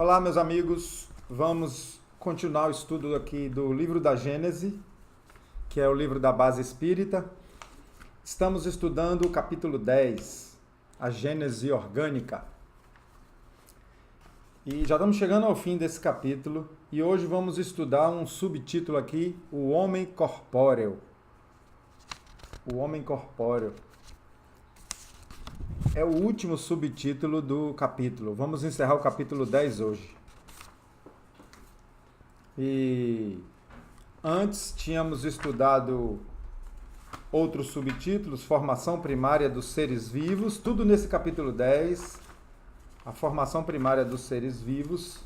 Olá, meus amigos. Vamos continuar o estudo aqui do livro da Gênese, que é o livro da base espírita. Estamos estudando o capítulo 10, a Gênese orgânica. E já estamos chegando ao fim desse capítulo e hoje vamos estudar um subtítulo aqui, o homem corpóreo. O homem corpóreo. É o último subtítulo do capítulo. Vamos encerrar o capítulo 10 hoje. E antes tínhamos estudado outros subtítulos, formação primária dos seres vivos, tudo nesse capítulo 10, a formação primária dos seres vivos,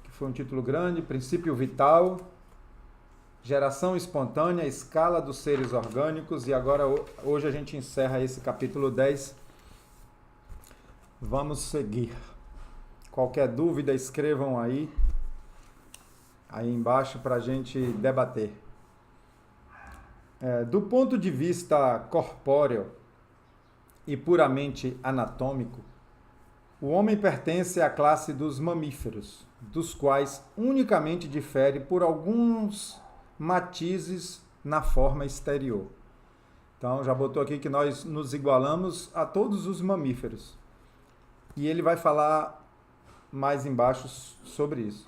que foi um título grande, princípio vital, geração espontânea, escala dos seres orgânicos, e agora hoje a gente encerra esse capítulo 10. Vamos seguir. Qualquer dúvida, escrevam aí embaixo para a gente debater. Do ponto de vista corpóreo e puramente anatômico, o homem pertence à classe dos mamíferos, dos quais unicamente difere por alguns matizes na forma exterior. Então, já botou aqui que nós nos igualamos a todos os mamíferos. E ele vai falar mais embaixo sobre isso.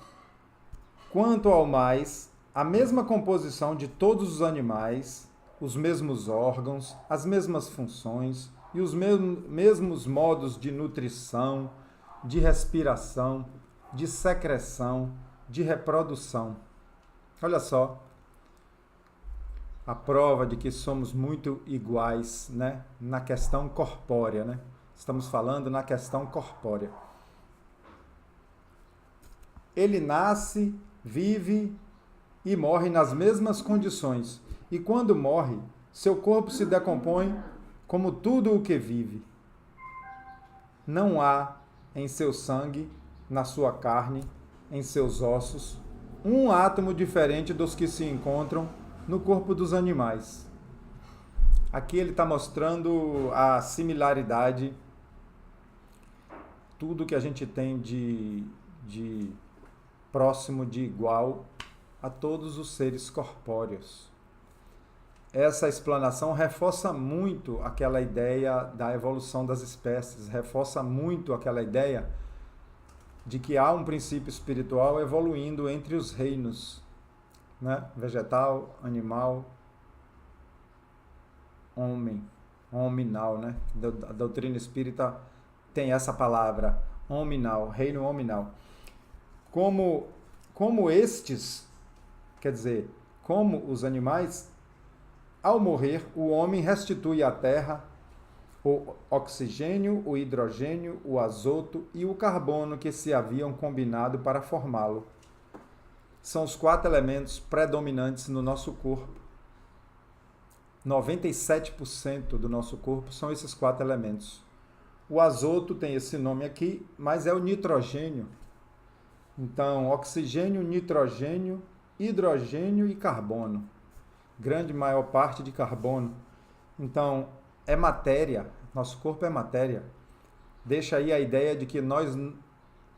Quanto ao mais, a mesma composição de todos os animais, os mesmos órgãos, as mesmas funções e os mesmos modos de nutrição, de respiração, de secreção, de reprodução. Olha só, a prova de que somos muito iguais, né? Na questão corpórea, né? Estamos falando na questão corpórea. Ele nasce, vive e morre nas mesmas condições. E quando morre, seu corpo se decompõe como tudo o que vive. Não há em seu sangue, na sua carne, em seus ossos, um átomo diferente dos que se encontram no corpo dos animais. Aqui ele está mostrando a similaridade, tudo que a gente tem de próximo, de igual a todos os seres corpóreos. Essa explanação reforça muito aquela ideia da evolução das espécies, reforça muito aquela ideia de que há um princípio espiritual evoluindo entre os reinos, né? Vegetal, animal, homem, hominal, né? A doutrina espírita tem essa palavra, hominal, reino hominal. Como estes, quer dizer, como os animais, ao morrer, o homem restitui à terra o oxigênio, o hidrogênio, o azoto e o carbono que se haviam combinado para formá-lo. São os 4 elementos predominantes no nosso corpo. 97% do nosso corpo são esses 4 elementos. O azoto tem esse nome aqui, mas é o nitrogênio. Então, oxigênio, nitrogênio, hidrogênio e carbono. Grande maior parte de carbono. Então, é matéria. Nosso corpo é matéria. Deixa aí a ideia de que nós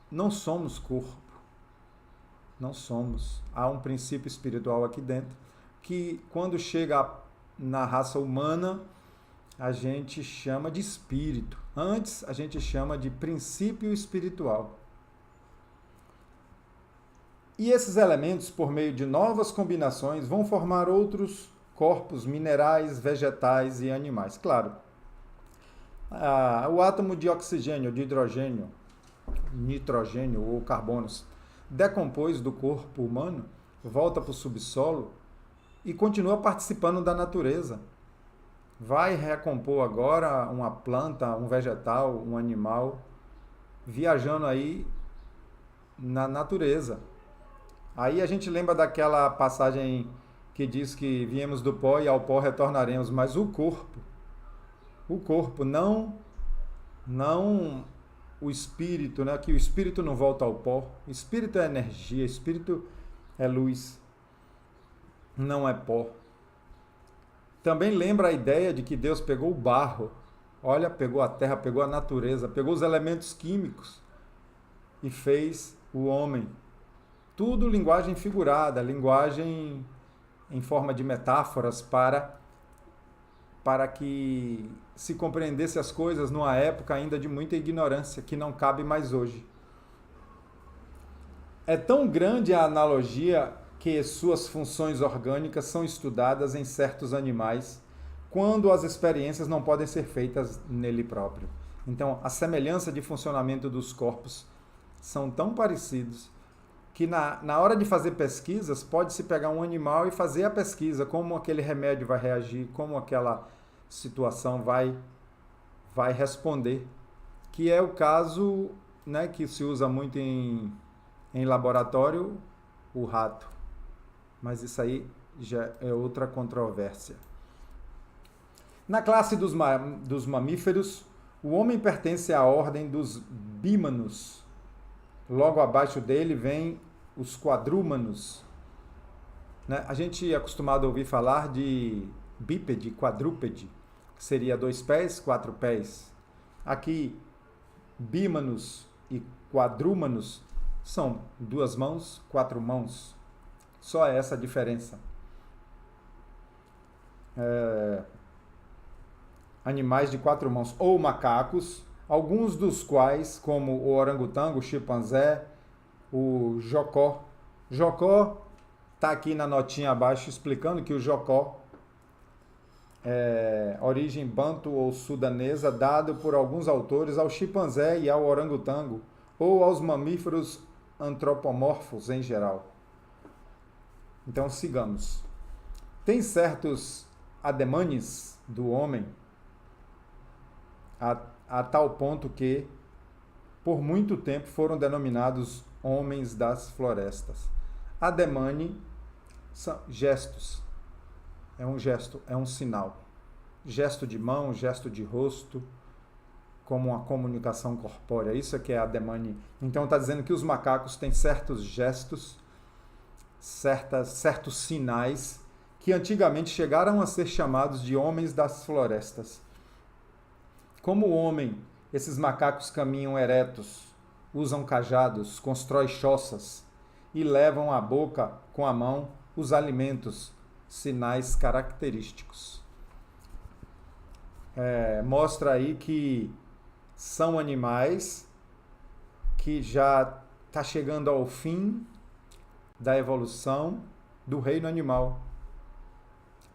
não somos corpo. Não somos. Há um princípio espiritual aqui dentro que, quando chega na raça humana, a gente chama de espírito. Antes, a gente chama de princípio espiritual. E esses elementos, por meio de novas combinações, vão formar outros corpos minerais, vegetais e animais. Claro, o átomo de oxigênio, de hidrogênio, nitrogênio ou carbonos, decompôs do corpo humano, volta para o subsolo e continua participando da natureza. Vai recompor agora uma planta, um vegetal, um animal, viajando aí na natureza. Aí a gente lembra daquela passagem que diz que viemos do pó e ao pó retornaremos, mas o corpo, não o espírito, né? Que o espírito não volta ao pó. O espírito é energia, o espírito é luz, não é pó. Também lembra a ideia de que Deus pegou o barro, olha, pegou a terra, pegou a natureza, pegou os elementos químicos e fez o homem. Tudo linguagem figurada, linguagem em forma de metáforas para que se compreendesse as coisas numa época ainda de muita ignorância, que não cabe mais hoje. É tão grande a analogia que suas funções orgânicas são estudadas em certos animais, quando as experiências não podem ser feitas nele próprio. Então, a semelhança de funcionamento dos corpos são tão parecidos que na hora de fazer pesquisas, pode-se pegar um animal e fazer a pesquisa, como aquele remédio vai reagir, como aquela situação vai responder, que é o caso, né, que se usa muito em laboratório, o rato. Mas isso aí já é outra controvérsia. Na classe dos mamíferos, o homem pertence à ordem dos bímanos. Logo abaixo dele vem os quadrúmanos. Né? A gente é acostumado a ouvir falar de bípede, quadrúpede, que seria 2 pés, 4 pés. Aqui, bímanos e quadrúmanos são 2 mãos, 4 mãos. Só essa a diferença. Animais de 4 mãos, ou macacos, alguns dos quais, como o orangotango, o chimpanzé, o jocó. Jocó está aqui na notinha abaixo explicando que o jocó é origem banto ou sudanesa, dado por alguns autores ao chimpanzé e ao orangotango, ou aos mamíferos antropomorfos em geral. Então, sigamos. Tem certos ademanes do homem a tal ponto que, por muito tempo, foram denominados homens das florestas. Ademane são gestos. É um gesto, é um sinal. Gesto de mão, gesto de rosto, como uma comunicação corpórea. Isso é que é ademane. Então, está dizendo que os macacos têm certos gestos, certos sinais, que antigamente chegaram a ser chamados de homens das florestas. Como homem, esses macacos caminham eretos, usam cajados, constroem choças e levam à boca, com a mão, os alimentos, sinais característicos. Mostra aí que são animais que já está chegando ao fim da evolução do reino animal.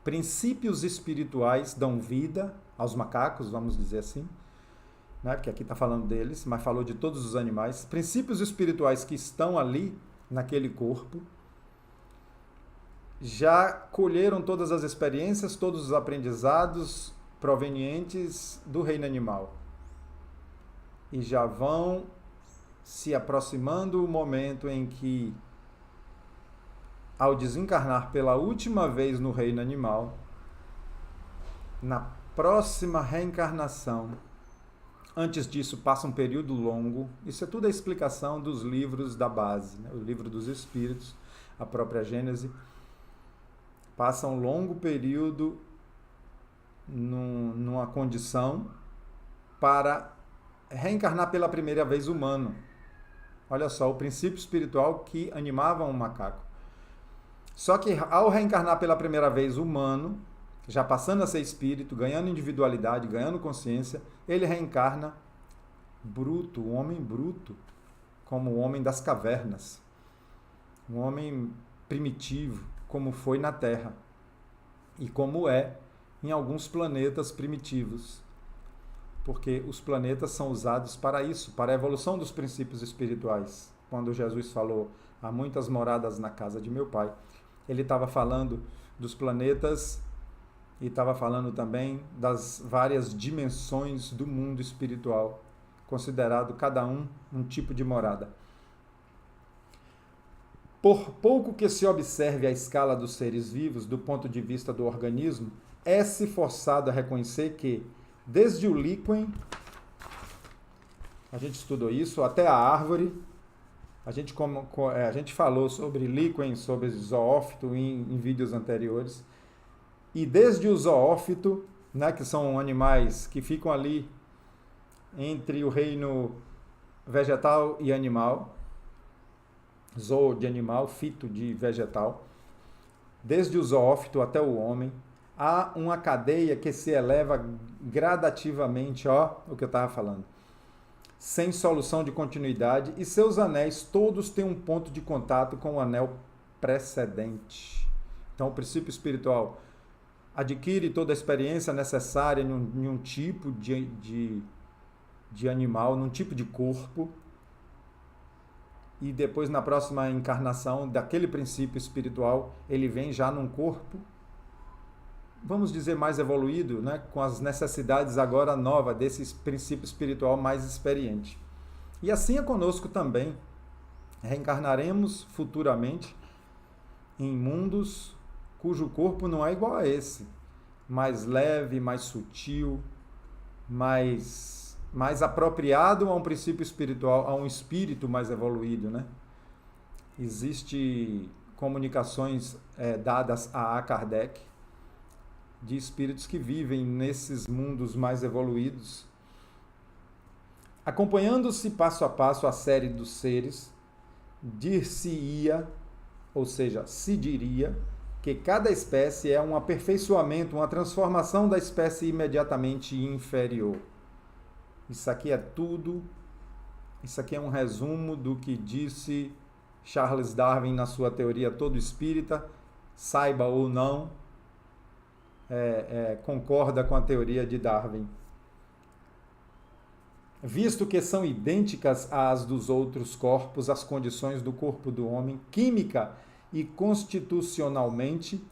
Princípios espirituais dão vida aos macacos, vamos dizer assim, né? Porque aqui está falando deles, mas falou de todos os animais. Princípios espirituais que estão ali, naquele corpo, já colheram todas as experiências, todos os aprendizados provenientes do reino animal. E já vão se aproximando o momento em que, ao desencarnar pela última vez no reino animal, na próxima reencarnação, antes disso passa um período longo, isso é tudo a explicação dos livros da base, né? O livro dos Espíritos, a própria Gênese, passa um longo período numa condição para reencarnar pela primeira vez humano. Olha só, o princípio espiritual que animava um macaco. Só que ao reencarnar pela primeira vez humano, já passando a ser espírito, ganhando individualidade, ganhando consciência, ele reencarna bruto, um homem bruto, como o homem das cavernas, um homem primitivo, como foi na Terra e como é em alguns planetas primitivos, porque os planetas são usados para isso, para a evolução dos princípios espirituais. Quando Jesus falou, há muitas moradas na casa de meu Pai, ele estava falando dos planetas e estava falando também das várias dimensões do mundo espiritual, considerado cada um tipo de morada. Por pouco que se observe a escala dos seres vivos do ponto de vista do organismo, é-se forçado a reconhecer que, desde o líquen, a gente estudou isso, até a árvore, a gente falou sobre líquen, sobre zoófito em vídeos anteriores, e desde o zoófito, né, que são animais que ficam ali entre o reino vegetal e animal, zoo de animal, fito de vegetal, desde o zoófito até o homem, há uma cadeia que se eleva gradativamente, ó, o que eu estava falando, sem solução de continuidade, e seus anéis todos têm um ponto de contato com o anel precedente. Então, o princípio espiritual adquire toda a experiência necessária em um tipo de animal, num tipo de corpo, e depois, na próxima encarnação daquele princípio espiritual, ele vem já num corpo, vamos dizer, mais evoluído, né? Com as necessidades agora novas desse princípio espiritual mais experiente. E assim é conosco também. Reencarnaremos futuramente em mundos cujo corpo não é igual a esse. Mais leve, mais sutil, mais apropriado a um princípio espiritual, a um espírito mais evoluído, né? Existem comunicações dadas a Kardec de espíritos que vivem nesses mundos mais evoluídos. Acompanhando-se passo a passo a série dos seres, dir-se-ia, ou seja, se diria, que cada espécie é um aperfeiçoamento, uma transformação da espécie imediatamente inferior. Isso aqui é tudo, isso aqui é um resumo do que disse Charles Darwin na sua teoria Todo Espírita, saiba ou não, concorda com a teoria de Darwin. Visto que são idênticas às dos outros corpos, as condições do corpo do homem, química e constitucionalmente,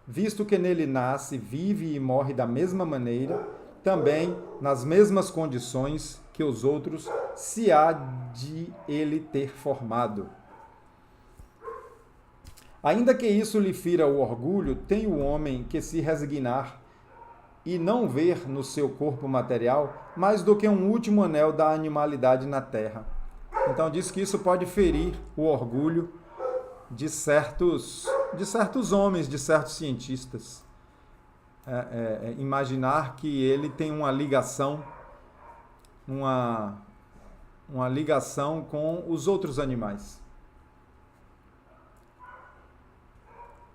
visto que nele nasce, vive e morre da mesma maneira, também nas mesmas condições que os outros, se há de ele ter formado. Ainda que isso lhe fira o orgulho, tem o homem que se resignar e não ver no seu corpo material mais do que um último anel da animalidade na terra. Então diz que isso pode ferir o orgulho de certos homens, de certos cientistas. Imaginar que ele tem uma ligação com os outros animais.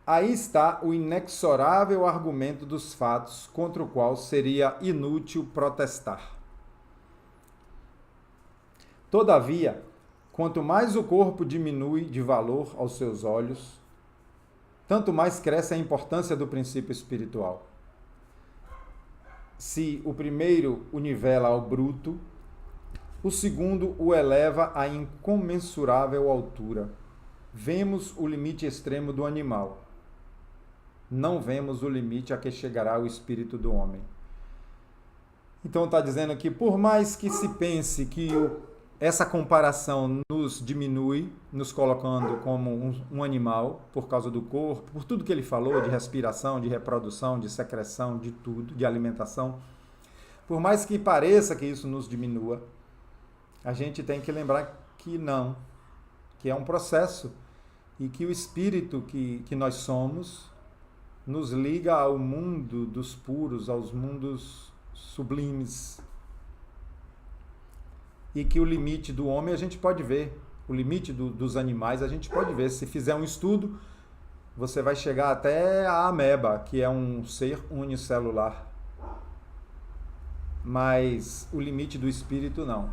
Aí está o inexorável argumento dos fatos contra o qual seria inútil protestar. Todavia, quanto mais o corpo diminui de valor aos seus olhos, tanto mais cresce a importância do princípio espiritual. Se o primeiro o nivela ao bruto, o segundo o eleva à incomensurável altura. Vemos o limite extremo do animal. Não vemos o limite a que chegará o espírito do homem. Então está dizendo que por mais que se pense que essa comparação nos diminui, nos colocando como um animal, por causa do corpo, por tudo que ele falou, de respiração, de reprodução, de secreção, de tudo, de alimentação, por mais que pareça que isso nos diminua, a gente tem que lembrar que não, que é um processo e que o espírito que nós somos nos liga ao mundo dos puros, aos mundos sublimes. E que o limite do homem a gente pode ver, o limite dos animais a gente pode ver. Se fizer um estudo, você vai chegar até a ameba, que é um ser unicelular. Mas o limite do espírito não.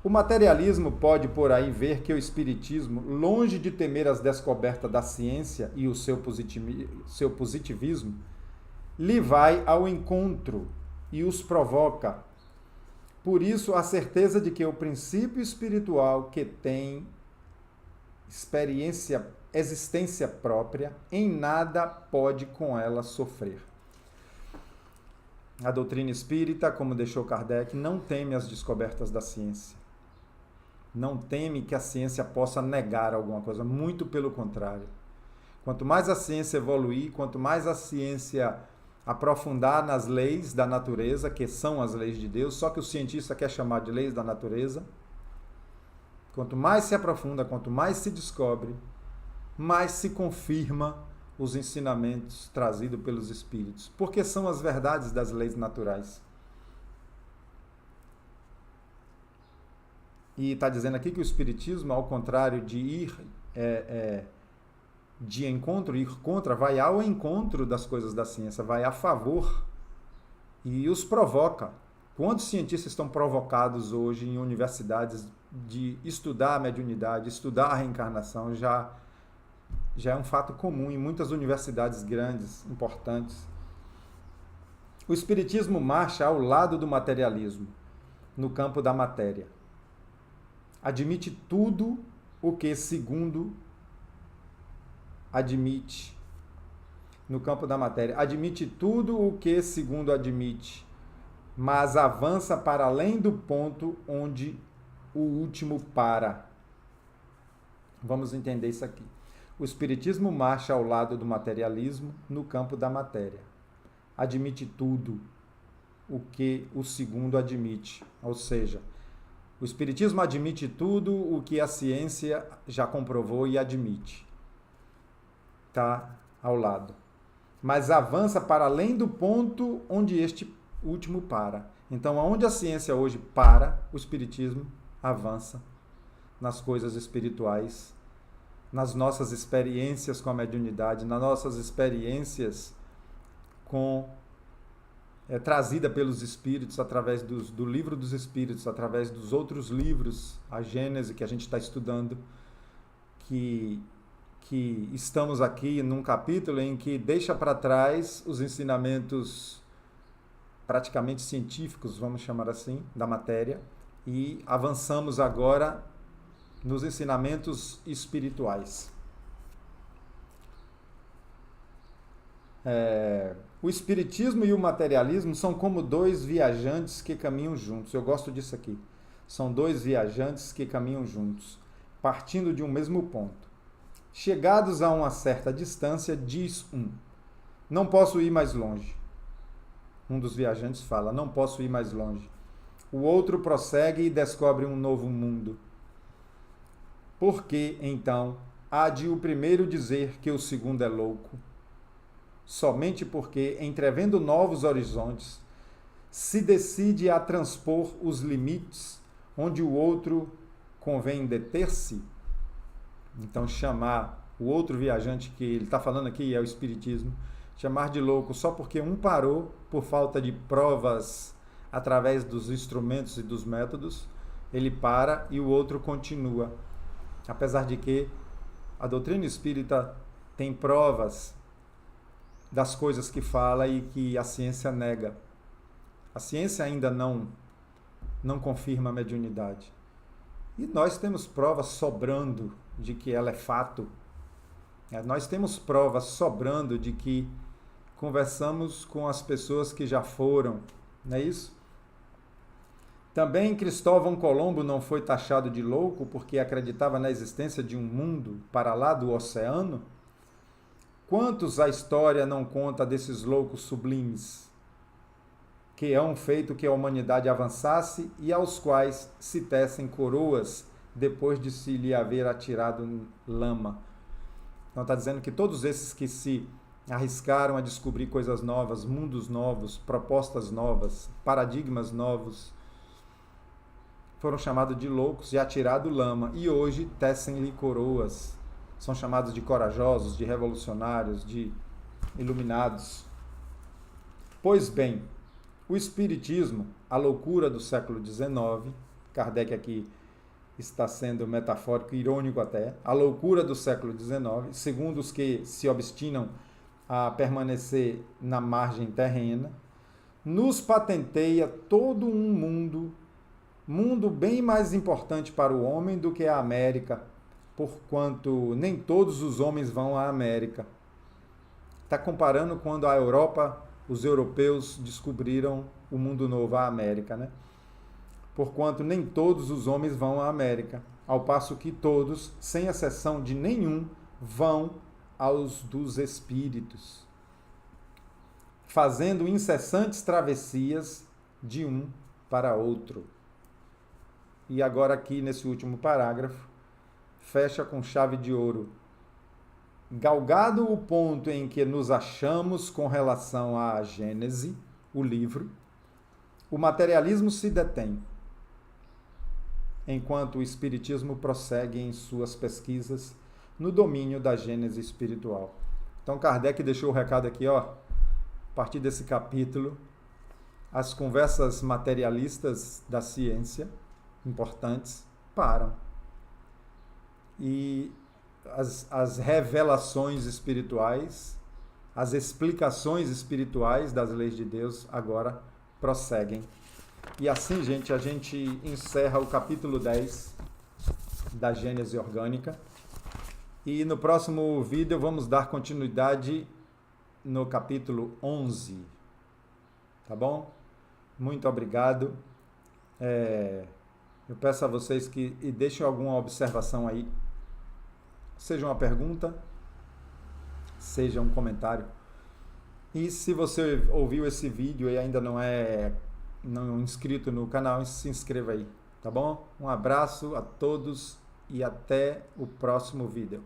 O materialismo pode por aí ver que o espiritismo, longe de temer as descobertas da ciência e o seu positivismo, lhe vai ao encontro e os provoca. Por isso, a certeza de que o princípio espiritual que tem existência própria, em nada pode com ela sofrer. A doutrina espírita, como deixou Kardec, não teme as descobertas da ciência. Não teme que a ciência possa negar alguma coisa, muito pelo contrário. Quanto mais a ciência evoluir, quanto mais a ciência aprofundar nas leis da natureza, que são as leis de Deus, só que o cientista quer chamar de leis da natureza, quanto mais se aprofunda, quanto mais se descobre, mais se confirma os ensinamentos trazidos pelos espíritos, porque são as verdades das leis naturais. E está dizendo aqui que o Espiritismo, ao contrário de ir de encontro, ir contra, vai ao encontro das coisas da ciência, vai a favor e os provoca. Quantos cientistas estão provocados hoje em universidades de estudar a mediunidade, estudar a reencarnação? Já é um fato comum em muitas universidades grandes, importantes. O Espiritismo marcha ao lado do materialismo, no campo da matéria. Admite tudo o que segundo admite. No campo da matéria. Admite tudo o que segundo admite, mas avança para além do ponto onde o último para. Vamos entender isso aqui. O Espiritismo marcha ao lado do materialismo no campo da matéria. Admite tudo o que o segundo admite. Ou seja, o Espiritismo admite tudo o que a ciência já comprovou e admite. Está ao lado. Mas avança para além do ponto onde este último para. Então, aonde a ciência hoje para, o Espiritismo avança nas coisas espirituais, nas nossas experiências com a mediunidade, nas nossas experiências trazida pelos Espíritos, através do Livro dos Espíritos, através dos outros livros, a Gênese que a gente está estudando, que estamos aqui num capítulo em que deixa para trás os ensinamentos praticamente científicos, vamos chamar assim, da matéria, e avançamos agora nos ensinamentos espirituais. O Espiritismo e o materialismo são como dois viajantes que caminham juntos. Eu gosto disso aqui. São dois viajantes que caminham juntos, partindo de um mesmo ponto. Chegados a uma certa distância, diz um: não posso ir mais longe. Um dos viajantes fala: não posso ir mais longe. O outro prossegue e descobre um novo mundo. Por que, então, há de o primeiro dizer que o segundo é louco? Somente porque, entrevendo novos horizontes, se decide a transpor os limites onde o outro convém deter-se. Então, chamar o outro viajante, que ele está falando aqui, é o Espiritismo, chamar de louco só porque um parou por falta de provas através dos instrumentos e dos métodos, ele para e o outro continua. Apesar de que a doutrina espírita tem provas das coisas que fala e que a ciência nega. A ciência ainda não confirma a mediunidade. E nós temos provas sobrando de que ela é fato. Nós temos provas sobrando de que conversamos com as pessoas que já foram, não é isso? Também Cristóvão Colombo não foi taxado de louco porque acreditava na existência de um mundo para lá do oceano? Quantos a história não conta desses loucos sublimes, que hão feito que a humanidade avançasse e aos quais se tecem coroas depois de se lhe haver atirado lama? Então está dizendo que todos esses que se arriscaram a descobrir coisas novas, mundos novos, propostas novas, paradigmas novos, foram chamados de loucos e atirado lama, e hoje tecem-lhe coroas. São chamados de corajosos, de revolucionários, de iluminados. Pois bem, o Espiritismo, a loucura do século XIX, Kardec aqui está sendo metafórico, irônico até, a loucura do século XIX, segundo os que se obstinam a permanecer na margem terrena, nos patenteia todo um mundo bem mais importante para o homem do que a América, porquanto nem todos os homens vão à América. Está comparando quando a Europa, os europeus descobriram o mundo novo, a América, né? Porquanto nem todos os homens vão à América, ao passo que todos, sem exceção de nenhum, vão aos dos espíritos, fazendo incessantes travessias de um para outro. E agora aqui nesse último parágrafo, fecha com chave de ouro. Galgado o ponto em que nos achamos com relação à Gênese, o livro, o materialismo se detém. enquanto o Espiritismo prossegue em suas pesquisas no domínio da gênese espiritual. Então Kardec deixou o recado aqui, ó, a partir desse capítulo, as conversas materialistas da ciência, importantes, param. E as revelações espirituais, as explicações espirituais das leis de Deus agora prosseguem. E assim, gente, a gente encerra o capítulo 10 da Gênese Orgânica. E no próximo vídeo vamos dar continuidade no capítulo 11. Tá bom? Muito obrigado. Eu peço a vocês que deixem alguma observação aí. Seja uma pergunta, seja um comentário. E se você ouviu esse vídeo e ainda não é inscrito no canal, se inscreva aí, tá bom? Um abraço a todos e até o próximo vídeo.